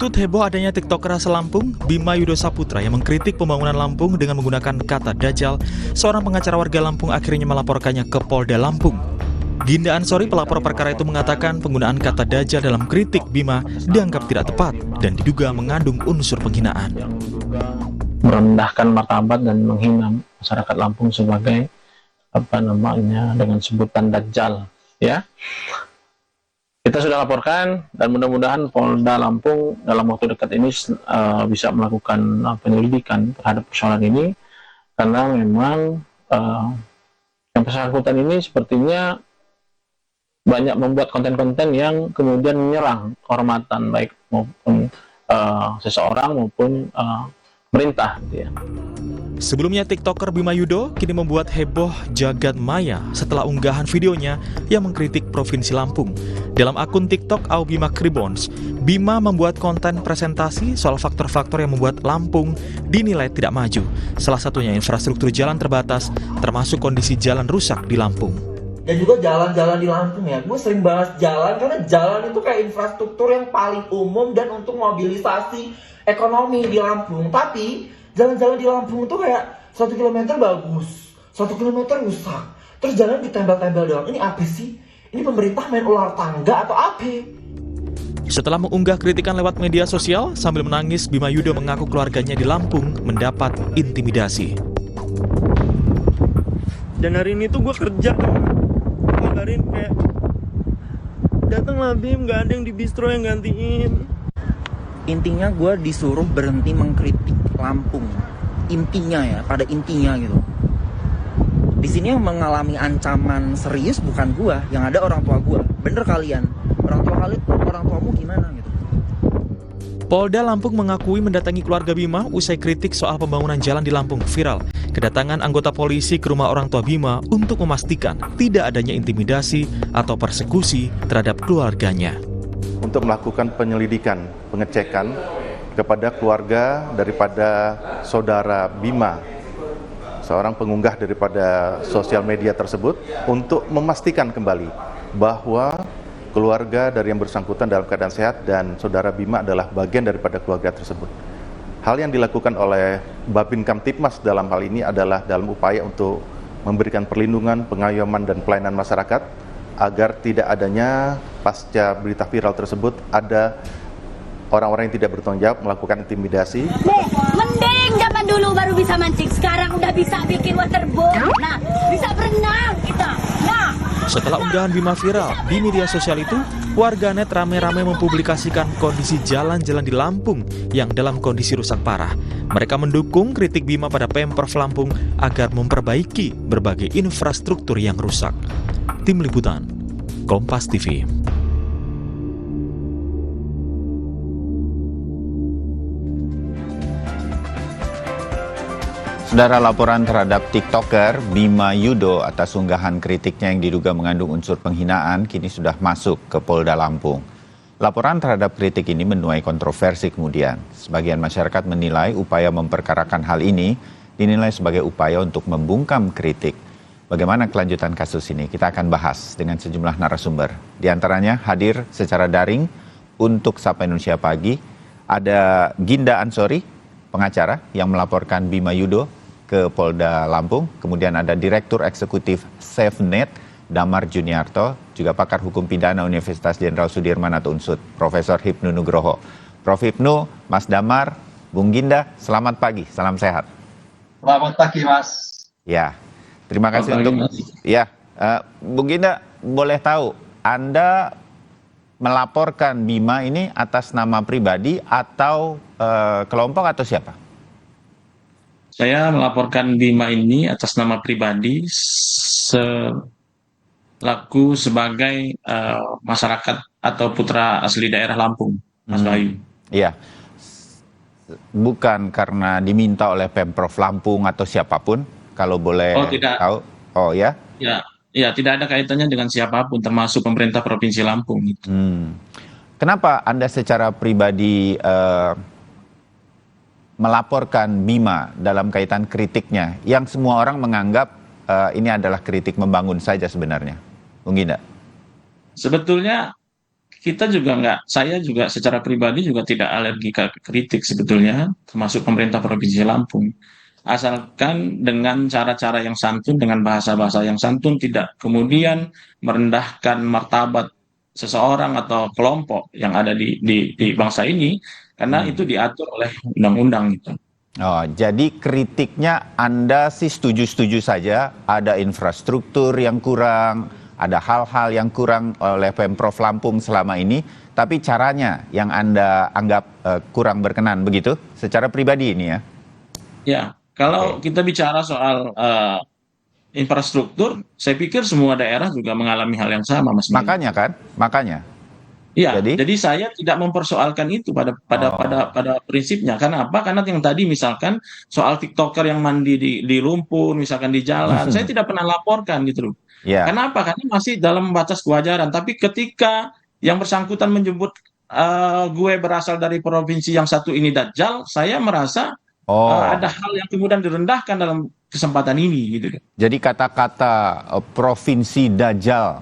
Menuntut heboh adanya TikToker asal Lampung, Bima Yudo Saputra yang mengkritik pembangunan Lampung dengan menggunakan kata Dajjal, seorang pengacara warga Lampung akhirnya melaporkannya ke Polda Lampung. Ginda Ansori, pelapor perkara itu, mengatakan penggunaan kata Dajjal dalam kritik Bima dianggap tidak tepat dan diduga mengandung unsur penghinaan. Merendahkan martabat dan menghina masyarakat Lampung sebagai dengan sebutan Dajjal, ya. Kita sudah laporkan dan mudah-mudahan Polda Lampung dalam waktu dekat ini bisa melakukan penyelidikan terhadap persoalan ini, karena memang yang bersangkutan ini sepertinya banyak membuat konten-konten yang kemudian menyerang kehormatan baik maupun seseorang maupun pemerintah, gitu ya. Sebelumnya, TikToker Bima Yudo kini membuat heboh jagat maya setelah unggahan videonya yang mengkritik Provinsi Lampung. Dalam akun TikTok Aubima Kribons, Bima membuat konten presentasi soal faktor-faktor yang membuat Lampung dinilai tidak maju. Salah satunya infrastruktur jalan terbatas, termasuk kondisi jalan rusak di Lampung. Dan juga jalan-jalan di Lampung ya, gue sering bahas jalan karena jalan itu kayak infrastruktur yang paling umum dan untuk mobilisasi ekonomi di Lampung. Tapi jalan-jalan di Lampung itu kayak 1 kilometer bagus, 1 kilometer rusak, terus jalan ditempel-tempel doang. Ini apa sih? Ini pemerintah main ular tangga atau apa? Setelah mengunggah kritikan lewat media sosial, sambil menangis, Bima Yudo mengaku keluarganya di Lampung mendapat intimidasi. Dan hari ini tuh gue kerja, kabarin kayak, datanglah Bim, gak ada yang di bistro yang gantiin. Intinya gue disuruh berhenti mengkritik Lampung. Intinya ya, pada intinya gitu. Di sini yang mengalami ancaman serius bukan gue, yang ada orang tua gue. Bener kalian, orang tuamu gimana gitu. Polda Lampung mengakui mendatangi keluarga Bima usai kritik soal pembangunan jalan di Lampung viral. Kedatangan anggota polisi ke rumah orang tua Bima untuk memastikan tidak adanya intimidasi atau persekusi terhadap keluarganya. Untuk melakukan penyelidikan, pengecekan kepada keluarga daripada saudara Bima, seorang pengunggah daripada sosial media tersebut, untuk memastikan kembali bahwa keluarga dari yang bersangkutan dalam keadaan sehat dan saudara Bima adalah bagian daripada keluarga tersebut. Hal yang dilakukan oleh Babin Kamtibmas dalam hal ini adalah dalam upaya untuk memberikan perlindungan, pengayoman, dan pelayanan masyarakat agar tidak adanya pasca berita viral tersebut ada orang-orang yang tidak bertanggung jawab melakukan intimidasi. Mending zaman dulu baru bisa mancing, sekarang udah bisa bikin waterboard. Nah, bisa berenang kita. Nah, setelah unggahan Bima viral di media sosial itu, warganet rame-rame mempublikasikan kondisi jalan-jalan di Lampung yang dalam kondisi rusak parah. Mereka mendukung kritik Bima pada Pemprov Lampung agar memperbaiki berbagai infrastruktur yang rusak. Tim Liputan, Kompas TV. Saudara, laporan terhadap TikToker Bima Yudo atas unggahan kritiknya yang diduga mengandung unsur penghinaan kini sudah masuk ke Polda Lampung. Laporan terhadap kritik ini menuai kontroversi kemudian. Sebagian masyarakat menilai upaya memperkarakan hal ini dinilai sebagai upaya untuk membungkam kritik. Bagaimana kelanjutan kasus ini? Kita akan bahas dengan sejumlah narasumber. Di antaranya hadir secara daring untuk Sapa Indonesia Pagi, ada Ginda Ansori, pengacara yang melaporkan Bima Yudo ke Polda Lampung. Kemudian ada Direktur Eksekutif SafeNet, Damar Juniarto, juga pakar hukum pidana Universitas Jenderal Sudirman atau UNSUD, Profesor Hipnu Nugroho. Prof. Hipnu, Mas Damar, Bung Ginda, selamat pagi, salam sehat. Selamat pagi, Mas. Ya, terima kasih untuk ya, Bung Ginda, boleh tahu Anda melaporkan Bima ini atas nama pribadi atau kelompok atau siapa? Saya melaporkan Bima ini atas nama pribadi selaku sebagai masyarakat atau putra asli daerah Lampung, Mas Bayu. Iya. Bukan karena diminta oleh Pemprov Lampung atau siapapun, kalau boleh tahu. Oh ya? Ya, tidak ada kaitannya dengan siapapun, termasuk pemerintah Provinsi Lampung. Gitu. Kenapa Anda secara pribadi melaporkan Bima dalam kaitan kritiknya, yang semua orang menganggap ini adalah kritik membangun saja sebenarnya, Bung Ginda? Sebetulnya kita juga nggak, saya juga secara pribadi juga tidak alergi ke kritik sebetulnya, termasuk pemerintah Provinsi Lampung. Asalkan dengan cara-cara yang santun, dengan bahasa-bahasa yang santun, tidak kemudian merendahkan martabat seseorang atau kelompok yang ada di bangsa ini, karena itu diatur oleh undang-undang gitu. Oh, jadi kritiknya Anda sih setuju-setuju saja, ada infrastruktur yang kurang, ada hal-hal yang kurang oleh Pemprov Lampung selama ini, tapi caranya yang Anda anggap kurang berkenan, begitu? Secara pribadi ini ya? Ya, kalau kita bicara soal infrastruktur, saya pikir semua daerah juga mengalami hal yang sama, Mas Bayu. Makanya kan, makanya. Iya, jadi saya tidak mempersoalkan itu pada prinsipnya. Karena apa? Karena yang tadi misalkan soal TikToker yang mandi di lumpur, misalkan di jalan, saya tidak pernah laporkan gitu loh. Ya. Kenapa? Karena masih dalam batas kewajaran. Tapi ketika yang bersangkutan menyebut gue berasal dari provinsi yang satu ini Dajjal, saya merasa ada hal yang kemudian direndahkan dalam kesempatan ini gitu. Jadi kata-kata provinsi Dajjal,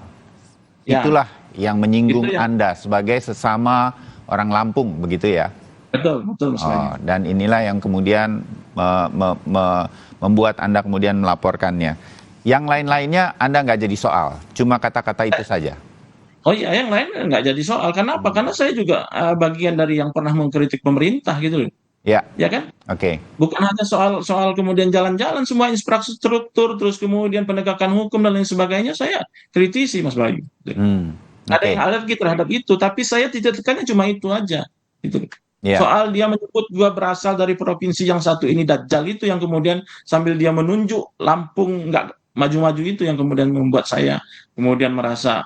itulah yang menyinggung Anda sebagai sesama orang Lampung, begitu ya? Betul, betul. Dan inilah yang kemudian membuat Anda kemudian melaporkannya. Yang lain-lainnya Anda nggak jadi soal, cuma kata-kata itu saja. Oh iya, yang lain nggak jadi soal. Kenapa? Karena saya juga bagian dari yang pernah mengkritik pemerintah gitu loh. Ya. Ya kan? Oke. Bukan hanya soal kemudian jalan-jalan, semua infrastruktur, terus kemudian penegakan hukum dan lain sebagainya, saya kritisi, Mas Bayu. Ada yang alergi terhadap itu, tapi saya tidak tekannya cuma itu aja. Gitu. Yeah. Soal dia menyebut gua berasal dari provinsi yang satu ini Dajjal, itu yang kemudian sambil dia menunjuk Lampung nggak maju-maju, itu yang kemudian membuat saya kemudian merasa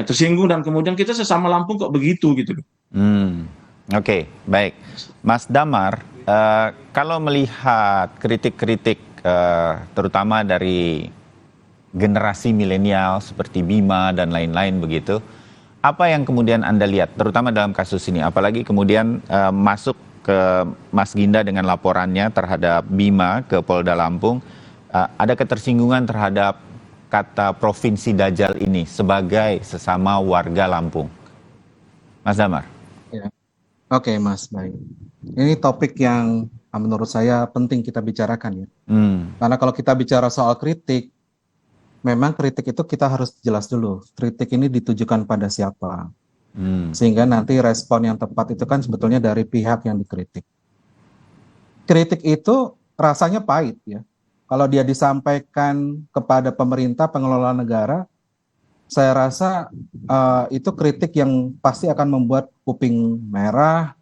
tersinggung, dan kemudian kita sesama Lampung kok begitu gitu. Oke, baik. Mas Damar, kalau melihat kritik-kritik terutama dari generasi milenial seperti Bima dan lain-lain begitu, apa yang kemudian Anda lihat terutama dalam kasus ini, apalagi kemudian masuk ke Mas Ginda dengan laporannya terhadap Bima ke Polda Lampung, ada ketersinggungan terhadap kata provinsi Dajjal ini sebagai sesama warga Lampung. Mas Damar. Ya. Oke, Mas, baik. Ini topik yang menurut saya penting kita bicarakan ya. Karena kalau kita bicara soal kritik, memang kritik itu kita harus jelas dulu, kritik ini ditujukan pada siapa. Sehingga nanti respon yang tepat itu kan sebetulnya dari pihak yang dikritik. Kritik itu rasanya pahit ya. Kalau dia disampaikan kepada pemerintah, pengelola negara, saya rasa itu kritik yang pasti akan membuat kuping merah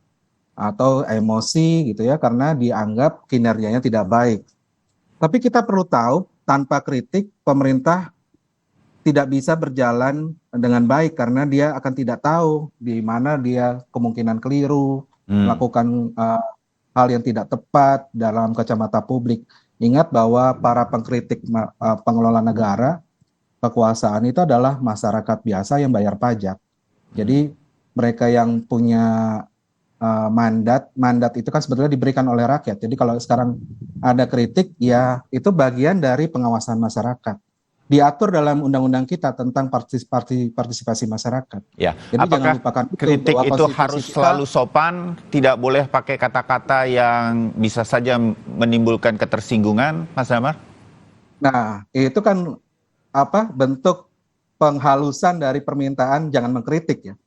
atau emosi gitu ya, karena dianggap kinerjanya tidak baik. Tapi kita perlu tahu, tanpa kritik, pemerintah tidak bisa berjalan dengan baik karena dia akan tidak tahu di mana dia kemungkinan keliru, melakukan hal yang tidak tepat dalam kacamata publik. Ingat bahwa para pengkritik pengelola negara, kekuasaan itu adalah masyarakat biasa yang bayar pajak. Jadi mereka yang punya mandat itu kan sebetulnya diberikan oleh rakyat. Jadi kalau sekarang ada kritik, ya itu bagian dari pengawasan masyarakat. Diatur dalam undang-undang kita tentang partisipasi masyarakat. Ya. Jadi apakah jangan lupakan kritik itu harus selalu sopan, tidak boleh pakai kata-kata yang bisa saja menimbulkan ketersinggungan, Mas Damar? Nah, itu kan bentuk penghalusan dari permintaan jangan mengkritik ya.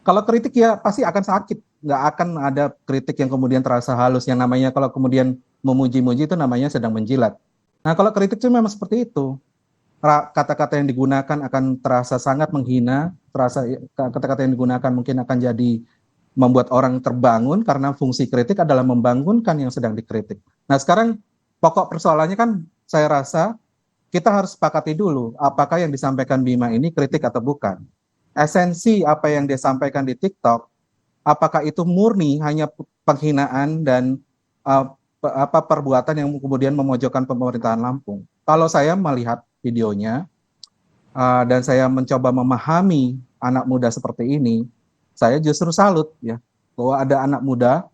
Kalau kritik ya pasti akan sakit, nggak akan ada kritik yang kemudian terasa halus, yang namanya kalau kemudian memuji-muji itu namanya sedang menjilat. Nah kalau kritik itu memang seperti itu, kata-kata yang digunakan akan terasa sangat menghina, kata-kata yang digunakan mungkin akan jadi membuat orang terbangun, karena fungsi kritik adalah membangunkan yang sedang dikritik. Nah sekarang pokok persoalannya kan saya rasa kita harus sepakati dulu apakah yang disampaikan Bima ini kritik atau bukan. Esensi apa yang dia sampaikan di TikTok, apakah itu murni hanya penghinaan dan perbuatan yang kemudian memojokkan pemerintahan Lampung. Kalau saya melihat videonya dan saya mencoba memahami anak muda seperti ini, saya justru salut ya bahwa ada anak muda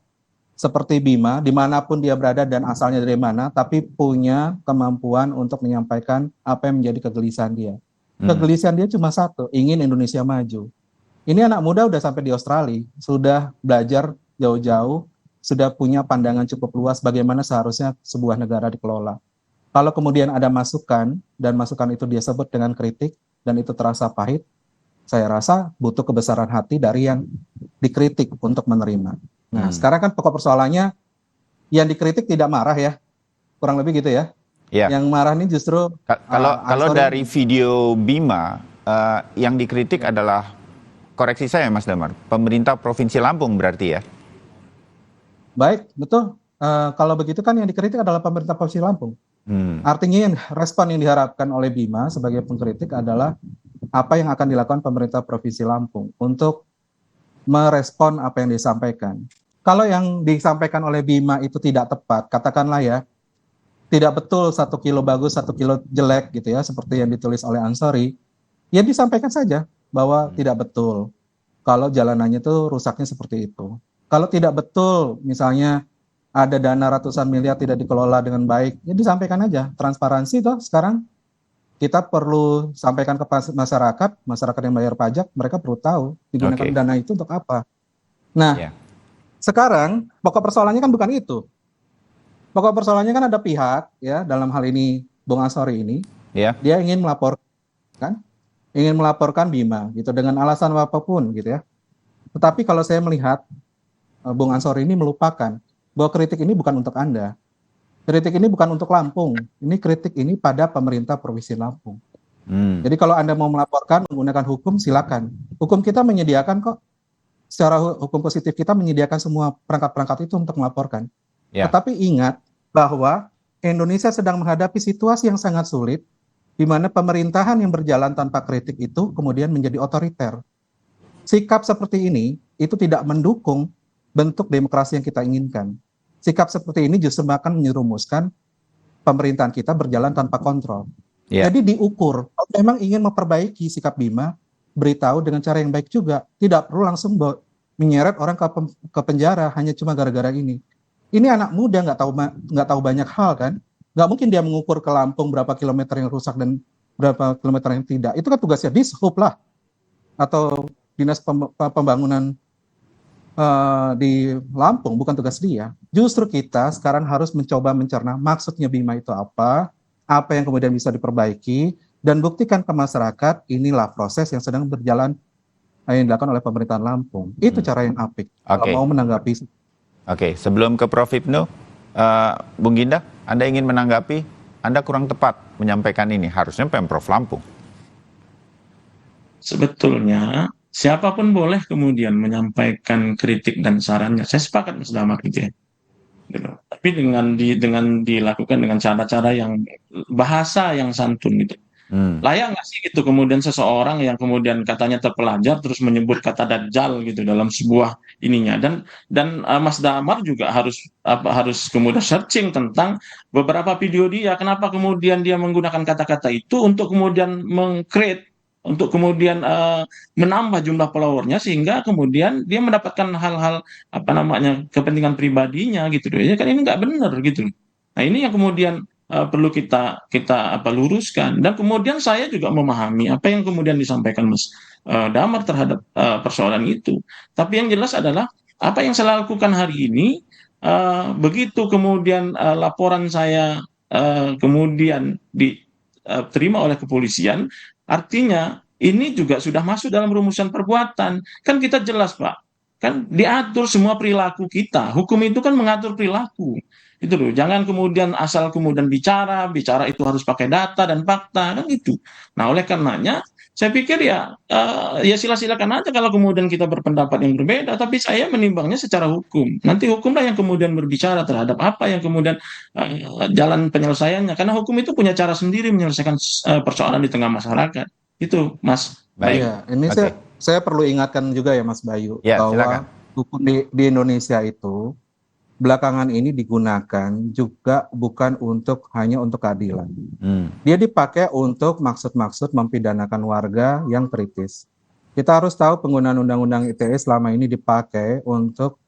seperti Bima, dimanapun dia berada dan asalnya dari mana, tapi punya kemampuan untuk menyampaikan apa yang menjadi kegelisahan dia. Kegelisahan dia cuma satu, ingin Indonesia maju. Ini anak muda udah sampai di Australia, sudah belajar jauh-jauh, sudah punya pandangan cukup luas bagaimana seharusnya sebuah negara dikelola. Kalau kemudian ada masukan, dan masukan itu dia sebut dengan kritik, dan itu terasa pahit, saya rasa butuh kebesaran hati dari yang dikritik untuk menerima. Nah, sekarang kan pokok persoalannya, yang dikritik tidak marah ya, kurang lebih gitu ya. Ya. Yang marah ini justru Kalau dari video Bima, yang dikritik adalah, koreksi saya Mas Damar, pemerintah Provinsi Lampung berarti ya? Baik, betul. Kalau begitu kan yang dikritik adalah pemerintah Provinsi Lampung. Artinya respon yang diharapkan oleh Bima sebagai pengkritik adalah apa yang akan dilakukan pemerintah Provinsi Lampung untuk merespon apa yang disampaikan. Kalau yang disampaikan oleh Bima itu tidak tepat, katakanlah ya, tidak betul 1 kilo bagus, 1 kilo jelek gitu ya, seperti yang ditulis oleh Ansori, ya disampaikan saja bahwa tidak betul kalau jalanannya itu rusaknya seperti itu. Kalau tidak betul, misalnya ada dana ratusan miliar tidak dikelola dengan baik, ya disampaikan aja. Transparansi toh sekarang kita perlu sampaikan ke masyarakat yang bayar pajak, mereka perlu tahu digunakan dana itu untuk apa. Nah, sekarang pokok persoalannya kan bukan itu. Pokok persoalannya kan ada pihak, ya dalam hal ini Bung Ansori ini, dia ingin melaporkan Bima gitu dengan alasan apapun gitu ya. Tetapi kalau saya melihat Bung Ansori ini melupakan bahwa kritik ini bukan untuk Anda. Kritik ini bukan untuk Lampung. Ini kritik ini pada pemerintah Provinsi Lampung. Jadi kalau Anda mau melaporkan menggunakan hukum, silakan. Hukum kita menyediakan kok. Secara hukum positif kita menyediakan semua perangkat-perangkat itu untuk melaporkan. Tetapi ingat bahwa Indonesia sedang menghadapi situasi yang sangat sulit, di mana pemerintahan yang berjalan tanpa kritik itu kemudian menjadi otoriter. Sikap seperti ini itu tidak mendukung bentuk demokrasi yang kita inginkan. Sikap seperti ini justru akan menyerumuskan pemerintahan kita berjalan tanpa kontrol. Jadi diukur, kalau memang ingin memperbaiki sikap Bima, beritahu dengan cara yang baik juga. Tidak perlu langsung menyeret orang ke penjara hanya cuma gara-gara ini. Ini anak muda nggak tahu banyak hal kan. Nggak mungkin dia mengukur ke Lampung berapa kilometer yang rusak dan berapa kilometer yang tidak. Itu kan tugasnya Dishub lah, atau Dinas Pembangunan di Lampung, bukan tugas dia. Justru kita sekarang harus mencoba mencerna maksudnya Bima itu apa yang kemudian bisa diperbaiki, dan buktikan ke masyarakat inilah proses yang sedang berjalan yang dilakukan oleh pemerintahan Lampung. Itu cara yang apik kalau mau menanggapi. Sebelum ke Prof. Ibnu, Bung Ginda, Anda ingin menanggapi? Anda kurang tepat menyampaikan ini, harusnya Pemprov Lampung. Sebetulnya siapapun boleh kemudian menyampaikan kritik dan sarannya. Saya sepakat Mas Damar gitu ya. Tapi dengan dilakukan dengan cara-cara yang bahasa yang santun gitu. Layak nggak sih gitu kemudian seseorang yang kemudian katanya terpelajar terus menyebut kata dajjal gitu dalam sebuah ininya, dan Mas Damar juga harus kemudian searching tentang beberapa video dia, kenapa kemudian dia menggunakan kata-kata itu untuk kemudian meng-create, untuk kemudian menambah jumlah followernya sehingga kemudian dia mendapatkan hal-hal kepentingan pribadinya gitu ya kan, ini nggak benar gitu. Nah ini yang kemudian perlu kita luruskan, dan kemudian saya juga memahami apa yang kemudian disampaikan Mas Damar terhadap persoalan itu. Tapi yang jelas adalah apa yang saya lakukan hari ini, begitu kemudian laporan saya kemudian diterima oleh kepolisian, artinya ini juga sudah masuk dalam rumusan perbuatan. Kan kita jelas Pak, kan diatur semua perilaku kita. Hukum itu kan mengatur perilaku. Itu loh, jangan kemudian asal kemudian bicara itu harus pakai data dan fakta kan itu. Nah oleh karenanya saya pikir ya sila-silakan aja kalau kemudian kita berpendapat yang berbeda, tapi saya menimbangnya secara hukum. Nanti hukumlah yang kemudian berbicara terhadap apa yang kemudian jalan penyelesaiannya, karena hukum itu punya cara sendiri menyelesaikan persoalan di tengah masyarakat. Itu Mas. Baik. Ya, ini saya perlu ingatkan juga ya Mas Bayu, bahwa silakan. Hukum di Indonesia itu belakangan ini digunakan juga bukan hanya untuk keadilan. Dia dipakai untuk maksud-maksud mempidanakan warga yang kritis. Kita harus tahu penggunaan Undang-Undang ITE selama ini dipakai untuk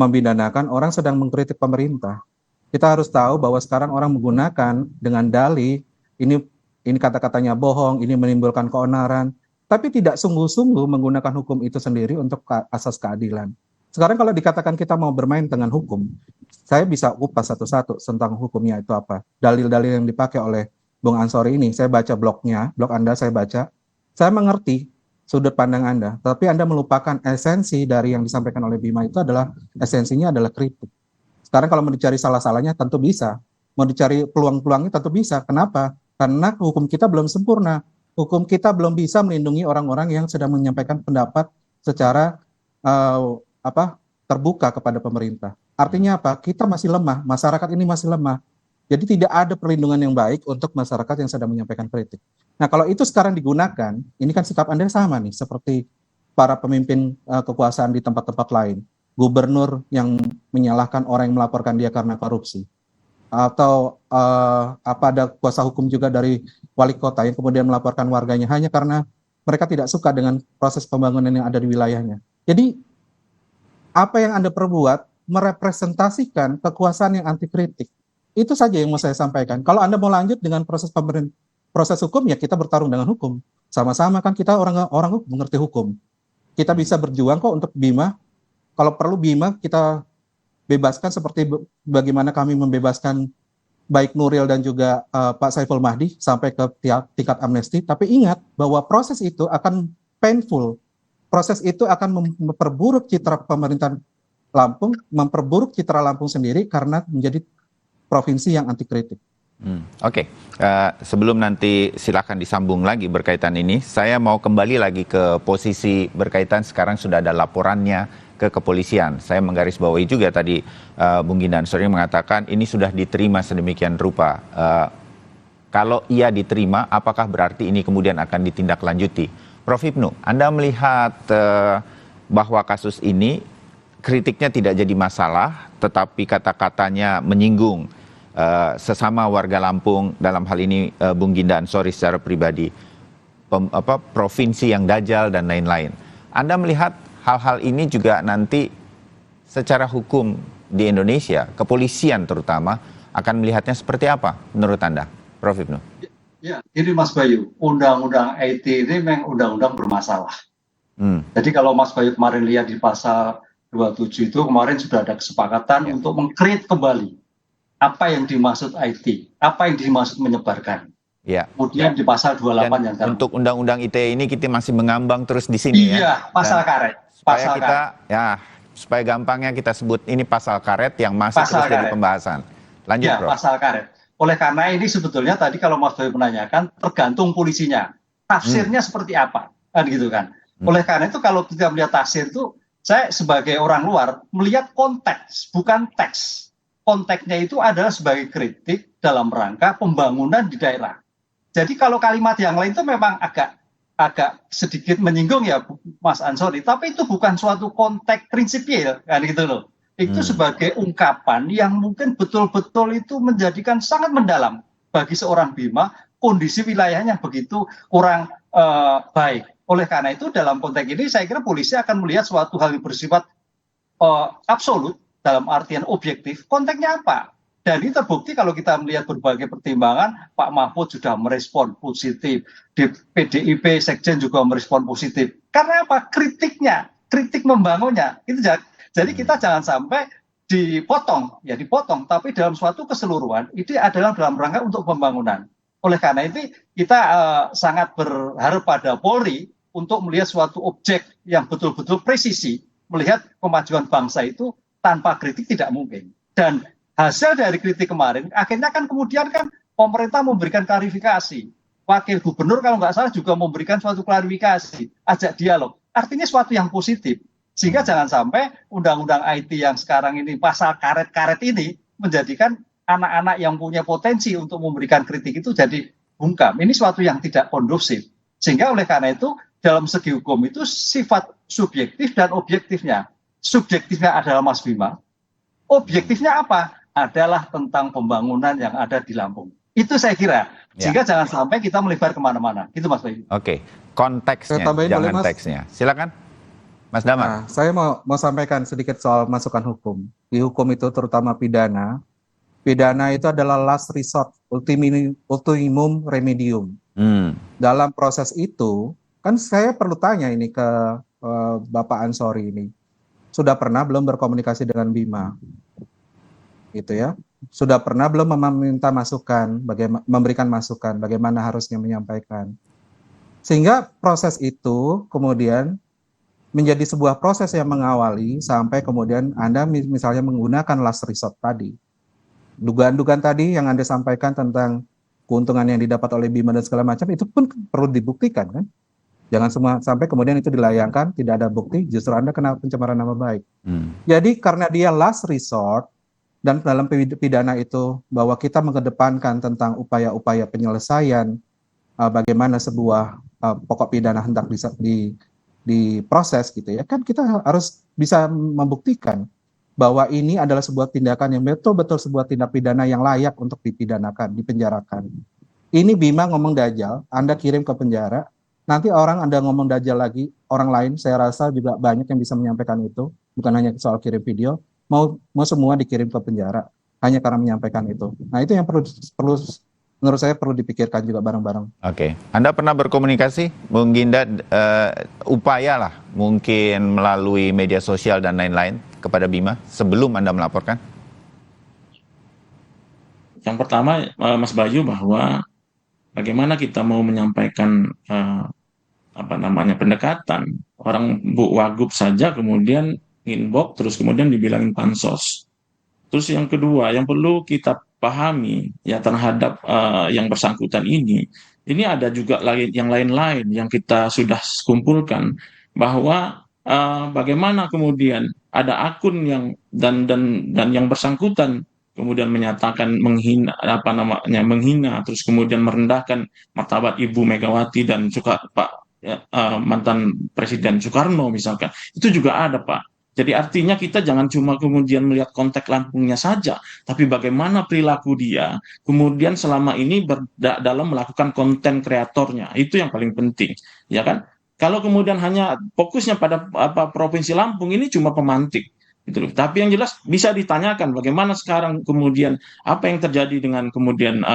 mempidanakan orang sedang mengkritik pemerintah. Kita harus tahu bahwa sekarang orang menggunakan dengan dalih ini kata-katanya bohong, ini menimbulkan keonaran. tapi tidak sungguh-sungguh menggunakan hukum itu sendiri untuk asas keadilan. Sekarang kalau dikatakan kita mau bermain dengan hukum, saya bisa kupas satu-satu tentang hukumnya itu apa. Dalil-dalil yang dipakai oleh Bung Ansori ini, saya baca blog Anda saya baca, saya mengerti sudut pandang Anda, tapi Anda melupakan esensi dari yang disampaikan oleh Bima itu adalah, esensinya adalah kritik. Sekarang kalau mau dicari salah-salahnya tentu bisa, mau dicari peluang-peluangnya tentu bisa. Kenapa? Karena hukum kita belum sempurna. Hukum kita belum bisa melindungi orang-orang yang sedang menyampaikan pendapat secara terbuka kepada pemerintah. Artinya apa? Kita masih lemah, masyarakat ini masih lemah. Jadi tidak ada perlindungan yang baik untuk masyarakat yang sedang menyampaikan kritik. Nah, kalau itu sekarang digunakan, ini kan sikap Anda sama nih, seperti para pemimpin kekuasaan di tempat-tempat lain. Gubernur yang menyalahkan orang yang melaporkan dia karena korupsi. Atau ada kuasa hukum juga dari wali kota yang kemudian melaporkan warganya hanya karena mereka tidak suka dengan proses pembangunan yang ada di wilayahnya. Jadi, apa yang Anda perbuat merepresentasikan kekuasaan yang anti kritik. Itu saja yang mau saya sampaikan. Kalau Anda mau lanjut dengan proses hukum, ya kita bertarung dengan hukum. Sama-sama kan kita orang hukum, mengerti hukum. Kita bisa berjuang kok untuk Bima. Kalau perlu Bima kita bebaskan seperti bagaimana kami membebaskan baik Nuril dan juga Pak Saiful Mahdi sampai ke tingkat amnesti. Tapi ingat bahwa proses itu akan painful. Proses itu akan memperburuk citra pemerintahan Lampung, memperburuk citra Lampung sendiri karena menjadi provinsi yang anti kritik. Oke. Sebelum nanti silakan disambung lagi berkaitan ini, saya mau kembali lagi ke posisi berkaitan sekarang sudah ada laporannya ke kepolisian. Saya menggarisbawahi juga tadi Bung Ginda Ansori mengatakan ini sudah diterima sedemikian rupa. Kalau ia diterima, apakah berarti ini kemudian akan ditindaklanjuti? Prof. Hipnu, Anda melihat bahwa kasus ini kritiknya tidak jadi masalah, tetapi kata-katanya menyinggung sesama warga Lampung, dalam hal ini Bung Ginda Ansori secara pribadi, provinsi yang dajal dan lain-lain. Anda melihat hal-hal ini juga nanti secara hukum di Indonesia, kepolisian terutama, akan melihatnya seperti apa menurut Anda, Prof. Hipnu? Ya, ini Mas Bayu, undang-undang IT ini memang undang-undang bermasalah. Jadi kalau Mas Bayu kemarin lihat di pasal 27 itu kemarin sudah ada kesepakatan untuk meng-create kembali apa yang dimaksud IT, apa yang dimaksud menyebarkan. Ya. Kemudian di pasal 28 dan yang untuk undang-undang ITE ini kita masih mengambang terus di sini ya. Pasal karet. Supaya kita supaya gampangnya kita sebut ini pasal karet yang masih terus jadi pembahasan. Lanjut, Bro. Pasal karet. Oleh karena ini sebetulnya tadi kalau Mas Bayu menanyakan tergantung polisinya. Tafsirnya seperti apa? Kan gitu kan. Oleh karena itu kalau kita melihat tafsir itu, saya sebagai orang luar melihat konteks, bukan teks. Konteksnya itu adalah sebagai kritik dalam rangka pembangunan di daerah. Jadi kalau kalimat yang lain itu memang agak sedikit menyinggung ya Mas Ansori, tapi itu bukan suatu konteks prinsipil kan gitu loh. Itu sebagai ungkapan yang mungkin betul-betul itu menjadikan sangat mendalam bagi seorang Bima, kondisi wilayahnya begitu kurang baik. Oleh karena itu dalam konteks ini saya kira polisi akan melihat suatu hal yang bersifat absolut dalam artian objektif, konteksnya apa? Dan ini terbukti kalau kita melihat berbagai pertimbangan, Pak Mahfud sudah merespon positif, di PDIP Sekjen juga merespon positif. Karena apa? Kritiknya, kritik membangunnya. Itu jadi kita jangan sampai dipotong, tapi dalam suatu keseluruhan, itu adalah dalam rangka untuk pembangunan. Oleh karena itu kita sangat berharap pada Polri untuk melihat suatu objek yang betul-betul presisi, melihat kemajuan bangsa itu tanpa kritik tidak mungkin. Dan hasil dari kritik kemarin, akhirnya kan kemudian kan pemerintah memberikan klarifikasi. Wakil gubernur kalau nggak salah juga memberikan suatu klarifikasi, ajak dialog. Artinya suatu yang positif. Sehingga jangan sampai undang-undang IT yang sekarang ini, pasal karet-karet ini, menjadikan anak-anak yang punya potensi untuk memberikan kritik itu jadi bungkam. Ini suatu yang tidak kondusif. Sehingga oleh karena itu, dalam segi hukum itu sifat subjektif dan objektifnya. Subjektifnya adalah Mas Bima. Objektifnya apa? Adalah tentang pembangunan yang ada di Lampung. Itu saya kira. Sehingga jangan sampai kita melebar kemana-mana. Itu Mas Bayu. Oke, konteksnya, jangan teksnya. Silakan, Mas Damar. Nah, saya mau sampaikan sedikit soal masukan hukum. Di hukum itu terutama pidana itu adalah last resort, ultimum remedium. Dalam proses itu, kan saya perlu tanya ini ke Bapak Ansori ini. Sudah pernah belum berkomunikasi dengan Bima? Gitu ya. Sudah pernah belum meminta masukan, memberikan masukan bagaimana harusnya menyampaikan. Sehingga proses itu kemudian menjadi sebuah proses yang mengawali sampai kemudian Anda misalnya menggunakan last resort tadi. Dugaan-dugaan tadi yang Anda sampaikan tentang keuntungan yang didapat oleh Bima dan segala macam itu pun perlu dibuktikan kan. Jangan sampai kemudian itu dilayangkan, tidak ada bukti, justru Anda kena pencemaran nama baik. Jadi karena dia last resort, dan dalam pidana itu bahwa kita mengedepankan tentang upaya-upaya penyelesaian, bagaimana sebuah pokok pidana hendak diproses gitu ya, kan kita harus bisa membuktikan bahwa ini adalah sebuah tindakan yang betul-betul sebuah tindak pidana yang layak untuk dipidanakan, dipenjarakan. Ini Bima ngomong dajjal, Anda kirim ke penjara, nanti orang Anda ngomong dajjal lagi, orang lain saya rasa juga banyak yang bisa menyampaikan itu, bukan hanya soal kirim video, mau semua dikirim ke penjara hanya karena menyampaikan itu. Nah itu yang perlu menurut saya perlu dipikirkan juga bareng-bareng. Oke, Anda pernah berkomunikasi, Bung Ginda, upaya lah mungkin melalui media sosial dan lain-lain kepada Bima sebelum Anda melaporkan? Yang pertama, Mas Bayu, bahwa bagaimana kita mau menyampaikan pendekatan orang Bu Wagub saja kemudian inbox terus kemudian dibilangin pansos. Terus yang kedua yang perlu kita pahami ya terhadap yang bersangkutan ini ada juga yang lain-lain yang kita sudah kumpulkan, bahwa bagaimana kemudian ada akun yang dan yang bersangkutan kemudian menyatakan menghina terus kemudian merendahkan martabat Ibu Megawati dan juga Pak mantan Presiden Soekarno misalkan, itu juga ada Pak. Jadi artinya kita jangan cuma kemudian melihat konteks Lampungnya saja, tapi bagaimana perilaku dia kemudian selama ini dalam melakukan konten kreatornya, itu yang paling penting, ya kan? Kalau kemudian hanya fokusnya pada Provinsi Lampung, ini cuma pemantik, gitu loh. Tapi yang jelas bisa ditanyakan bagaimana sekarang kemudian apa yang terjadi dengan kemudian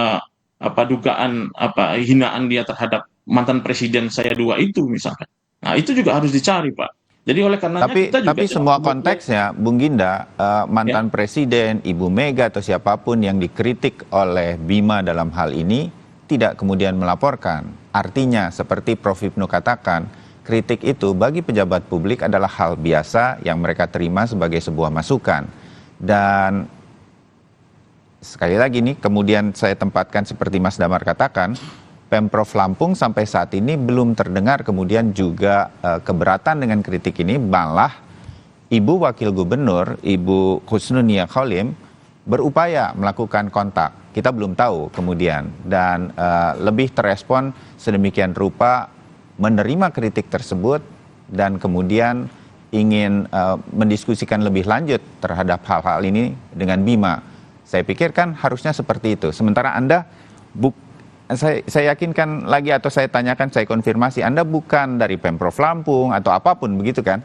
dugaan hinaan dia terhadap mantan presiden saya dua itu misalkan. Nah itu juga harus dicari Pak. Jadi oleh karenanya kita juga... Tapi semua konteksnya, Bung Ginda, mantan presiden, Ibu Mega atau siapapun yang dikritik oleh Bima dalam hal ini tidak kemudian melaporkan. Artinya seperti Prof. Hipnu katakan, kritik itu bagi pejabat publik adalah hal biasa yang mereka terima sebagai sebuah masukan. Dan sekali lagi nih, kemudian saya tempatkan seperti Mas Damar katakan, Pemprov Lampung sampai saat ini belum terdengar kemudian juga keberatan dengan kritik ini, malah Ibu Wakil Gubernur, Ibu Husnunia Kholim berupaya melakukan kontak. Kita belum tahu kemudian, dan lebih terespon sedemikian rupa menerima kritik tersebut dan kemudian ingin mendiskusikan lebih lanjut terhadap hal-hal ini dengan Bima. Saya pikir kan harusnya seperti itu. Sementara Anda saya yakinkan lagi atau saya tanyakan, saya konfirmasi, Anda bukan dari Pemprov Lampung atau apapun begitu kan?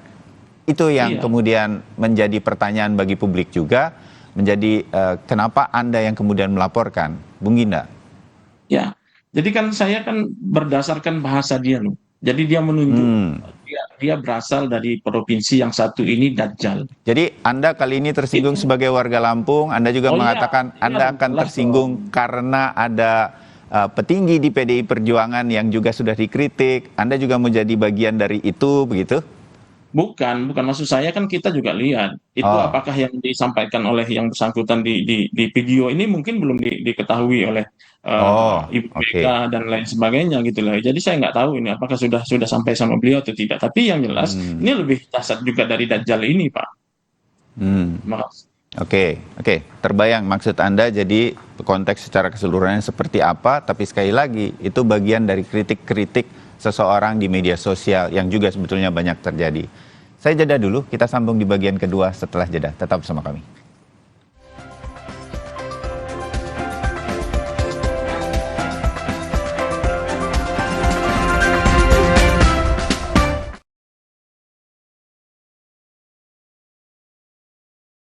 Itu yang kemudian menjadi pertanyaan bagi publik juga, menjadi kenapa Anda yang kemudian melaporkan, Bung Ginda? Ya, jadi kan saya kan berdasarkan bahasa dia loh. Jadi dia menunjuk dia berasal dari provinsi yang satu ini Dajjal. Jadi Anda kali ini tersinggung sebagai warga Lampung, Anda juga mengatakan Anda akan tersinggung karena ada petinggi di PDI Perjuangan yang juga sudah dikritik, Anda juga menjadi bagian dari itu, begitu? Bukan maksud saya kan kita juga lihat itu apakah yang disampaikan oleh yang bersangkutan di video ini mungkin belum diketahui oleh Ibu Mega dan lain sebagainya gitu lah. Jadi saya nggak tahu ini apakah sudah sampai sama beliau atau tidak. Tapi yang jelas ini lebih dahsyat juga dari Dajjal ini, Pak. Makasih. Oke, terbayang maksud Anda, jadi konteks secara keseluruhannya seperti apa, tapi sekali lagi itu bagian dari kritik-kritik seseorang di media sosial yang juga sebetulnya banyak terjadi. Saya jeda dulu, kita sambung di bagian kedua setelah jeda, tetap bersama kami.